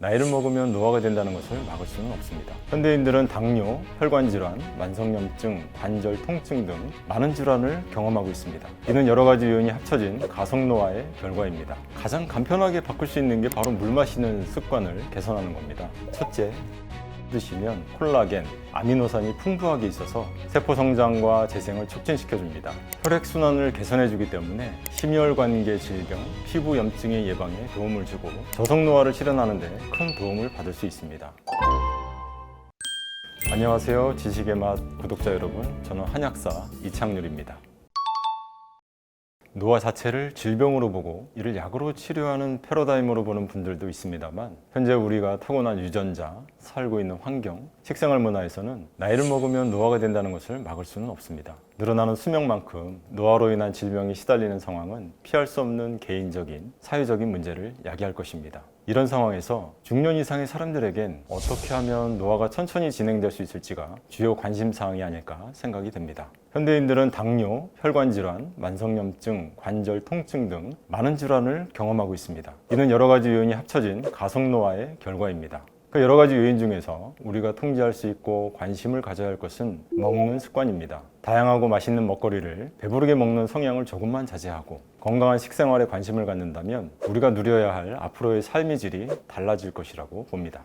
나이를 먹으면 노화가 된다는 것을 막을 수는 없습니다. 현대인들은 당뇨, 혈관질환, 만성염증, 관절 통증 등 많은 질환을 경험하고 있습니다. 이는 여러 가지 요인이 합쳐진 가속노화의 결과입니다. 가장 간편하게 바꿀 수 있는 게 바로 물 마시는 습관을 개선하는 겁니다. 첫째, 드시면 콜라겐, 아미노산이 풍부하게 있어서 세포 성장과 재생을 촉진시켜줍니다. 혈액순환을 개선해주기 때문에 심혈관계 질병, 피부 염증의 예방에 도움을 주고 저속노화를 실현하는 데 큰 도움을 받을 수 있습니다. 안녕하세요. 지식의 맛 구독자 여러분, 저는 한약사 이창률입니다. 노화 자체를 질병으로 보고 이를 약으로 치료하는 패러다임으로 보는 분들도 있습니다만, 현재 우리가 타고난 유전자, 살고 있는 환경, 식생활 문화에서는 나이를 먹으면 노화가 된다는 것을 막을 수는 없습니다. 늘어나는 수명만큼 노화로 인한 질병이 시달리는 상황은 피할 수 없는 개인적인, 사회적인 문제를 야기할 것입니다. 이런 상황에서 중년 이상의 사람들에겐 어떻게 하면 노화가 천천히 진행될 수 있을지가 주요 관심사항이 아닐까 생각이 됩니다. 현대인들은 당뇨, 혈관질환, 만성염증, 관절 통증 등 많은 질환을 경험하고 있습니다. 이는 여러 가지 요인이 합쳐진 가속노화의 결과입니다. 그 여러 가지 요인 중에서 우리가 통제할 수 있고 관심을 가져야 할 것은 먹는 습관입니다. 다양하고 맛있는 먹거리를 배부르게 먹는 성향을 조금만 자제하고 건강한 식생활에 관심을 갖는다면 우리가 누려야 할 앞으로의 삶의 질이 달라질 것이라고 봅니다.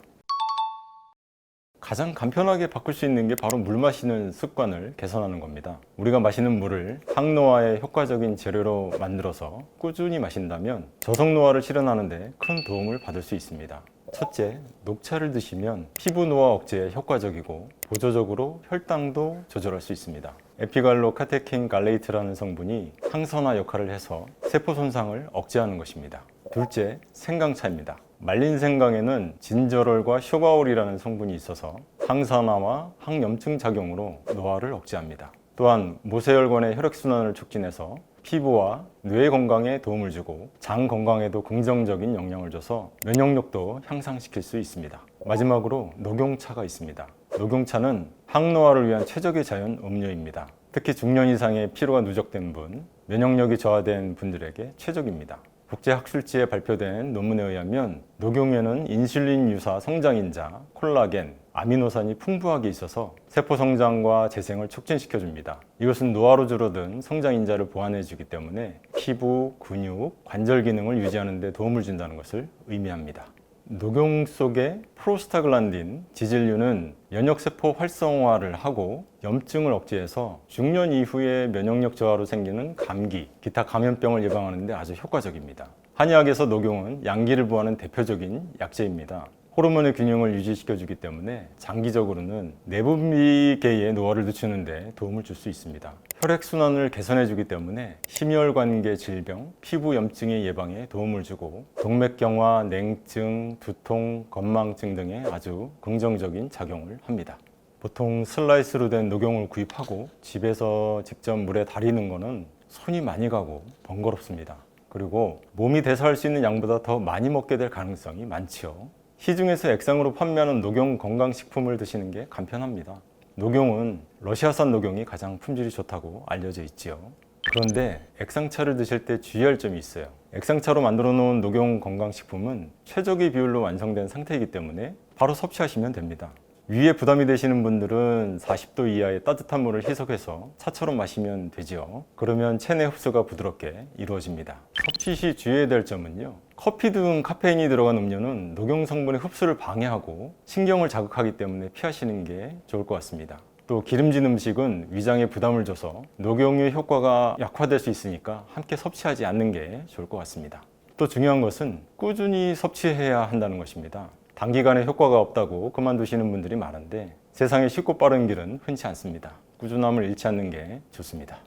가장 간편하게 바꿀 수 있는 게 바로 물 마시는 습관을 개선하는 겁니다. 우리가 마시는 물을 항노화에 효과적인 재료로 만들어서 꾸준히 마신다면 저속노화를 실현하는 데 큰 도움을 받을 수 있습니다. 첫째, 녹차를 드시면 피부 노화 억제에 효과적이고 보조적으로 혈당도 조절할 수 있습니다. 에피갈로 카테킨 갈레이트라는 성분이 항산화 역할을 해서 세포 손상을 억제하는 것입니다. 둘째, 생강차입니다. 말린 생강에는 진저롤과 쇼가올이라는 성분이 있어서 항산화와 항염증 작용으로 노화를 억제합니다. 또한 모세혈관의 혈액순환을 촉진해서 피부와 뇌 건강에 도움을 주고 장 건강에도 긍정적인 영향을 줘서 면역력도 향상시킬 수 있습니다. 마지막으로 녹용차가 있습니다. 녹용차는 항노화를 위한 최적의 자연 음료입니다. 특히 중년 이상의 피로가 누적된 분, 면역력이 저하된 분들에게 최적입니다. 국제학술지에 발표된 논문에 의하면 녹용에는 인슐린 유사 성장인자, 콜라겐, 아미노산이 풍부하게 있어서 세포 성장과 재생을 촉진시켜줍니다. 이것은 노화로 줄어든 성장인자를 보완해주기 때문에 피부, 근육, 관절 기능을 유지하는 데 도움을 준다는 것을 의미합니다. 녹용 속의 프로스타글란딘, 지질류는 면역세포 활성화를 하고 염증을 억제해서 중년 이후에 면역력 저하로 생기는 감기, 기타 감염병을 예방하는 데 아주 효과적입니다. 한의학에서 녹용은 양기를 보하는 대표적인 약재입니다. 호르몬의 균형을 유지시켜주기 때문에 장기적으로는 내분비계의 노화를 늦추는 데 도움을 줄 수 있습니다. 혈액순환을 개선해주기 때문에 심혈관계 질병, 피부 염증의 예방에 도움을 주고 동맥경화, 냉증, 두통, 건망증 등에 아주 긍정적인 작용을 합니다. 보통 슬라이스로 된 녹용을 구입하고 집에서 직접 물에 달이는 거는 손이 많이 가고 번거롭습니다. 그리고 몸이 대사할 수 있는 양보다 더 많이 먹게 될 가능성이 많지요. 시중에서 액상으로 판매하는 녹용 건강식품을 드시는 게 간편합니다. 녹용은 러시아산 녹용이 가장 품질이 좋다고 알려져 있지요. 그런데 액상차를 드실 때 주의할 점이 있어요. 액상차로 만들어 놓은 녹용 건강식품은 최적의 비율로 완성된 상태이기 때문에 바로 섭취하시면 됩니다. 위에 부담이 되시는 분들은 40도 이하의 따뜻한 물을 희석해서 차처럼 마시면 되지요. 그러면 체내 흡수가 부드럽게 이루어집니다. 섭취 시 주의해야 될 점은요, 커피 등 카페인이 들어간 음료는 녹용 성분의 흡수를 방해하고 신경을 자극하기 때문에 피하시는 게 좋을 것 같습니다. 또 기름진 음식은 위장에 부담을 줘서 녹용의 효과가 약화될 수 있으니까 함께 섭취하지 않는 게 좋을 것 같습니다. 또 중요한 것은 꾸준히 섭취해야 한다는 것입니다. 단기간에 효과가 없다고 그만두시는 분들이 많은데 세상에 쉽고 빠른 길은 흔치 않습니다. 꾸준함을 잃지 않는 게 좋습니다.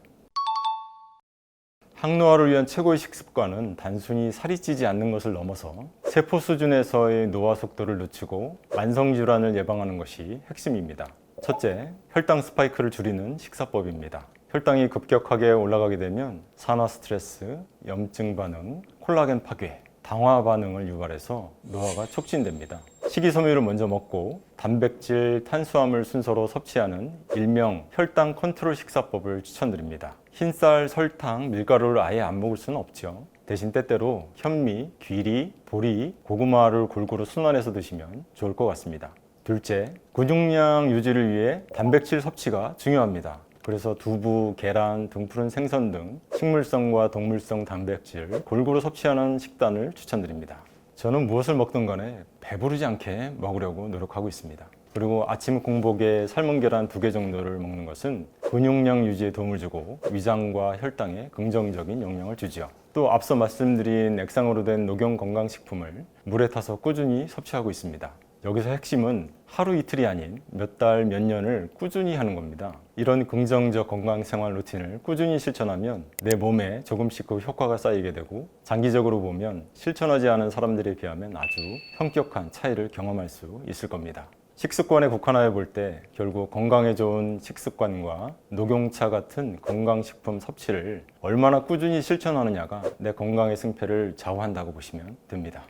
항노화를 위한 최고의 식습관은 단순히 살이 찌지 않는 것을 넘어서 세포 수준에서의 노화 속도를 늦추고 만성질환을 예방하는 것이 핵심입니다. 첫째, 혈당 스파이크를 줄이는 식사법입니다. 혈당이 급격하게 올라가게 되면 산화 스트레스, 염증 반응, 콜라겐 파괴, 당화 반응을 유발해서 노화가 촉진됩니다. 식이섬유를 먼저 먹고 단백질, 탄수화물 순서로 섭취하는 일명 혈당 컨트롤 식사법을 추천드립니다. 흰쌀, 설탕, 밀가루를 아예 안 먹을 수는 없죠. 대신 때때로 현미, 귀리, 보리, 고구마를 골고루 순환해서 드시면 좋을 것 같습니다. 둘째, 근육량 유지를 위해 단백질 섭취가 중요합니다. 그래서 두부, 계란, 등푸른 생선 등 식물성과 동물성 단백질 골고루 섭취하는 식단을 추천드립니다. 저는 무엇을 먹든 간에 배부르지 않게 먹으려고 노력하고 있습니다. 그리고 아침 공복에 삶은 계란 2개 정도를 먹는 것은 근육량 유지에 도움을 주고 위장과 혈당에 긍정적인 영향을 주지요. 또 앞서 말씀드린 액상으로 된 녹용 건강식품을 물에 타서 꾸준히 섭취하고 있습니다. 여기서 핵심은 하루 이틀이 아닌 몇 달, 몇 년을 꾸준히 하는 겁니다. 이런 긍정적 건강생활 루틴을 꾸준히 실천하면 내 몸에 조금씩 그 효과가 쌓이게 되고 장기적으로 보면 실천하지 않은 사람들에 비하면 아주 현격한 차이를 경험할 수 있을 겁니다. 식습관에 국한하여 볼 때 결국 건강에 좋은 식습관과 녹용차 같은 건강식품 섭취를 얼마나 꾸준히 실천하느냐가 내 건강의 승패를 좌우한다고 보시면 됩니다.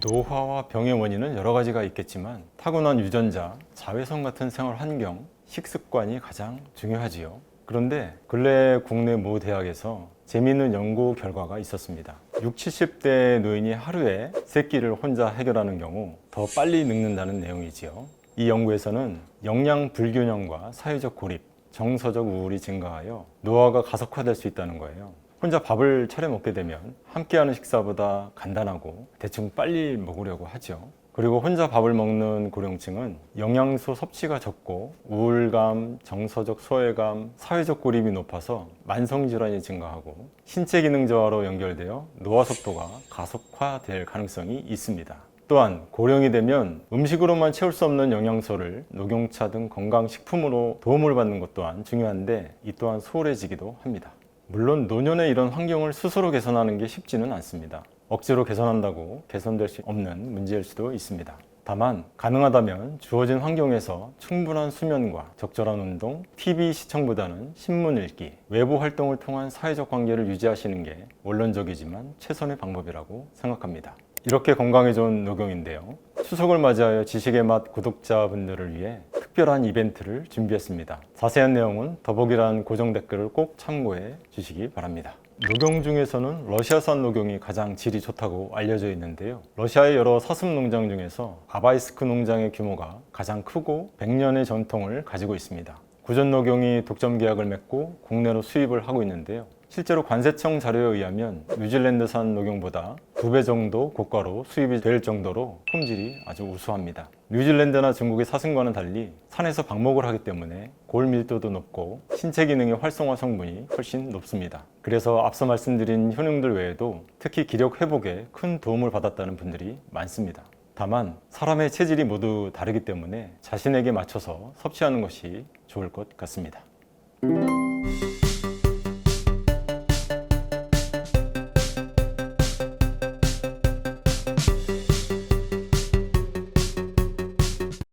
노화와 병의 원인은 여러 가지가 있겠지만 타고난 유전자, 자외선 같은 생활 환경, 식습관이 가장 중요하지요. 그런데 근래 국내 모 대학에서 재미있는 연구 결과가 있었습니다. 60, 70대 노인이 하루에 3끼를 혼자 해결하는 경우 더 빨리 늙는다는 내용이지요. 이 연구에서는 영양 불균형과 사회적 고립, 정서적 우울이 증가하여 노화가 가속화될 수 있다는 거예요. 혼자 밥을 차려 먹게 되면 함께하는 식사보다 간단하고 대충 빨리 먹으려고 하죠. 그리고 혼자 밥을 먹는 고령층은 영양소 섭취가 적고 우울감, 정서적 소외감, 사회적 고립이 높아서 만성질환이 증가하고 신체 기능 저하로 연결되어 노화 속도가 가속화될 가능성이 있습니다. 또한 고령이 되면 음식으로만 채울 수 없는 영양소를 녹용차 등 건강식품으로 도움을 받는 것 또한 중요한데 이 또한 소홀해지기도 합니다. 물론 노년의 이런 환경을 스스로 개선하는 게 쉽지는 않습니다. 억지로 개선한다고 개선될 수 없는 문제일 수도 있습니다. 다만 가능하다면 주어진 환경에서 충분한 수면과 적절한 운동, TV 시청보다는 신문 읽기, 외부 활동을 통한 사회적 관계를 유지하시는 게 원론적이지만 최선의 방법이라고 생각합니다. 이렇게 건강에 좋은 녹용인데요. 추석을 맞이하여 지식의 맛 구독자분들을 위해 특별한 이벤트를 준비했습니다. 자세한 내용은 더보기란 고정 댓글을 꼭 참고해 주시기 바랍니다. 녹용 중에서는 러시아산 녹용이 가장 질이 좋다고 알려져 있는데요. 러시아의 여러 사슴 농장 중에서 아바이스크 농장의 규모가 가장 크고 100년의 전통을 가지고 있습니다. 구전 녹용이 독점 계약을 맺고 국내로 수입을 하고 있는데요. 실제로 관세청 자료에 의하면 뉴질랜드산 녹용보다 2배 정도 고가로 수입이 될 정도로 품질이 아주 우수합니다. 뉴질랜드나 중국의 사슴과는 달리 산에서 방목을 하기 때문에 골 밀도도 높고 신체 기능의 활성화 성분이 훨씬 높습니다. 그래서 앞서 말씀드린 효능들 외에도 특히 기력 회복에 큰 도움을 받았다는 분들이 많습니다. 다만 사람의 체질이 모두 다르기 때문에 자신에게 맞춰서 섭취하는 것이 좋을 것 같습니다.